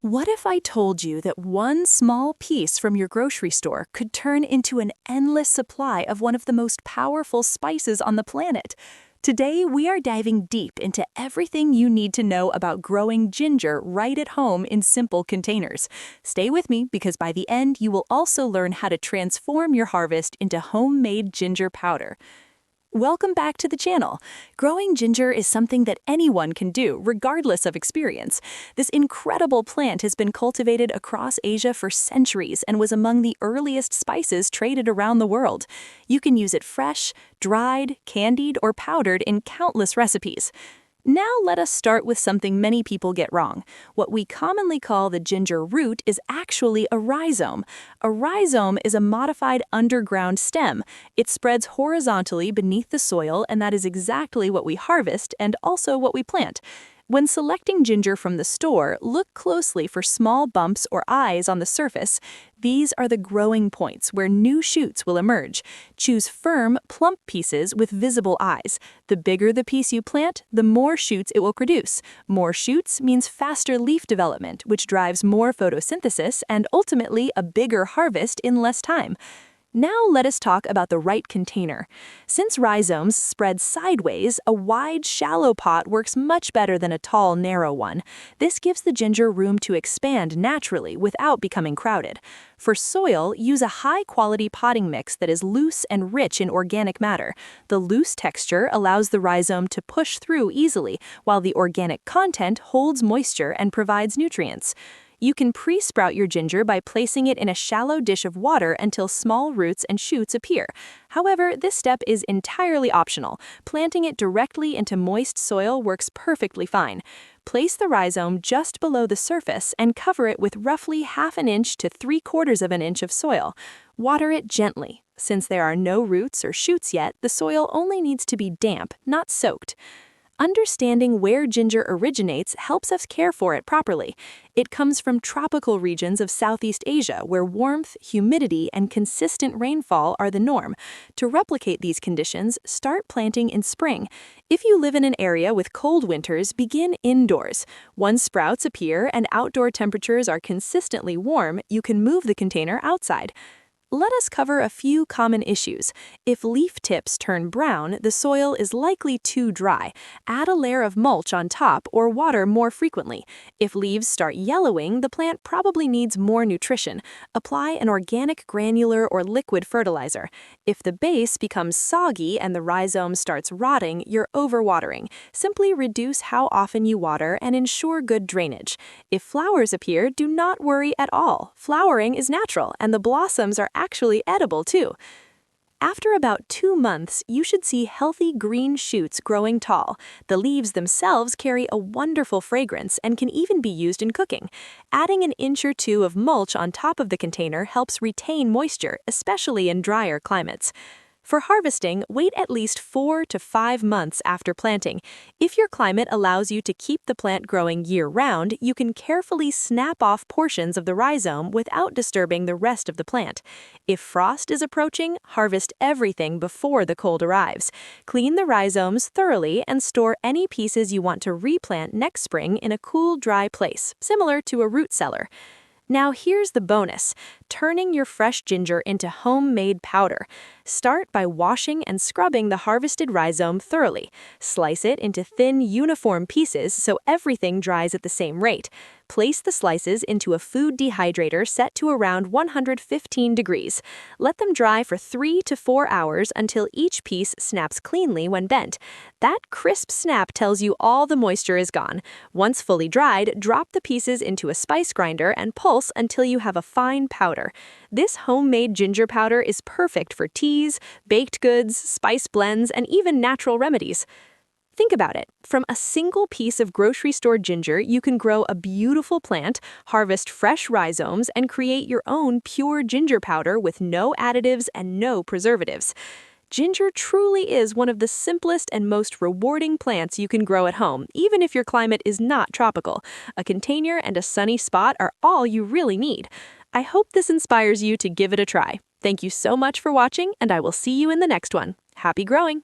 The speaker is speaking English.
What if I told you that one small piece from your grocery store could turn into an endless supply of one of the most powerful spices on the planet? Today, we are diving deep into everything you need to know about growing ginger right at home in simple containers. Stay with me because by the end, you will also learn how to transform your harvest into homemade ginger powder. Welcome back to the channel. Growing ginger is something that anyone can do, regardless of experience. This incredible plant has been cultivated across Asia for centuries and was among the earliest spices traded around the world. You can use it fresh, dried, candied, or powdered in countless recipes. Now let us start with something many people get wrong. What we commonly call the ginger root is actually a rhizome. A rhizome is a modified underground stem. It spreads horizontally beneath the soil, and that is exactly what we harvest and also what we plant. When selecting ginger from the store, look closely for small bumps or eyes on the surface. These are the growing points where new shoots will emerge. Choose firm, plump pieces with visible eyes. The bigger the piece you plant, the more shoots it will produce. More shoots means faster leaf development, which drives more photosynthesis and ultimately a bigger harvest in less time. Now let us talk about the right container. Since rhizomes spread sideways, a wide, shallow pot works much better than a tall, narrow one. This gives the ginger room to expand naturally without becoming crowded. For soil, use a high-quality potting mix that is loose and rich in organic matter. The loose texture allows the rhizome to push through easily, while the organic content holds moisture and provides nutrients. You can pre-sprout your ginger by placing it in a shallow dish of water until small roots and shoots appear. However, this step is entirely optional. Planting it directly into moist soil works perfectly fine. Place the rhizome just below the surface and cover it with roughly 1/2 inch to 3/4 of an inch of soil. Water it gently. Since there are no roots or shoots yet, the soil only needs to be damp, not soaked. Understanding where ginger originates helps us care for it properly. It comes from tropical regions of Southeast Asia where warmth, humidity, and consistent rainfall are the norm. To replicate these conditions, start planting in spring. If you live in an area with cold winters, begin indoors. Once sprouts appear and outdoor temperatures are consistently warm, you can move the container outside. Let us cover a few common issues. If leaf tips turn brown, the soil is likely too dry. Add a layer of mulch on top or water more frequently. If leaves start yellowing, the plant probably needs more nutrition. Apply an organic granular or liquid fertilizer. If the base becomes soggy and the rhizome starts rotting, you're overwatering. Simply reduce how often you water and ensure good drainage. If flowers appear, do not worry at all. Flowering is natural, and the blossoms are actually edible too. After about 2 months, you should see healthy green shoots growing tall. The leaves themselves carry a wonderful fragrance and can even be used in cooking. Adding an inch or two of mulch on top of the container helps retain moisture, especially in drier climates. For harvesting, wait at least 4 to 5 months after planting. If your climate allows you to keep the plant growing year-round, you can carefully snap off portions of the rhizome without disturbing the rest of the plant. If frost is approaching, harvest everything before the cold arrives. Clean the rhizomes thoroughly and store any pieces you want to replant next spring in a cool, dry place, similar to a root cellar. Now here's the bonus, turning your fresh ginger into homemade powder. Start by washing and scrubbing the harvested rhizome thoroughly. Slice it into thin, uniform pieces so everything dries at the same rate. Place the slices into a food dehydrator set to around 115 degrees. Let them dry for 3 to 4 hours until each piece snaps cleanly when bent. That crisp snap tells you all the moisture is gone. Once fully dried, drop the pieces into a spice grinder and pulse until you have a fine powder. This homemade ginger powder is perfect for teas, baked goods, spice blends, and even natural remedies. Think about it. From a single piece of grocery store ginger, you can grow a beautiful plant, harvest fresh rhizomes, and create your own pure ginger powder with no additives and no preservatives. Ginger truly is one of the simplest and most rewarding plants you can grow at home, even if your climate is not tropical. A container and a sunny spot are all you really need. I hope this inspires you to give it a try. Thank you so much for watching, and I will see you in the next one. Happy growing!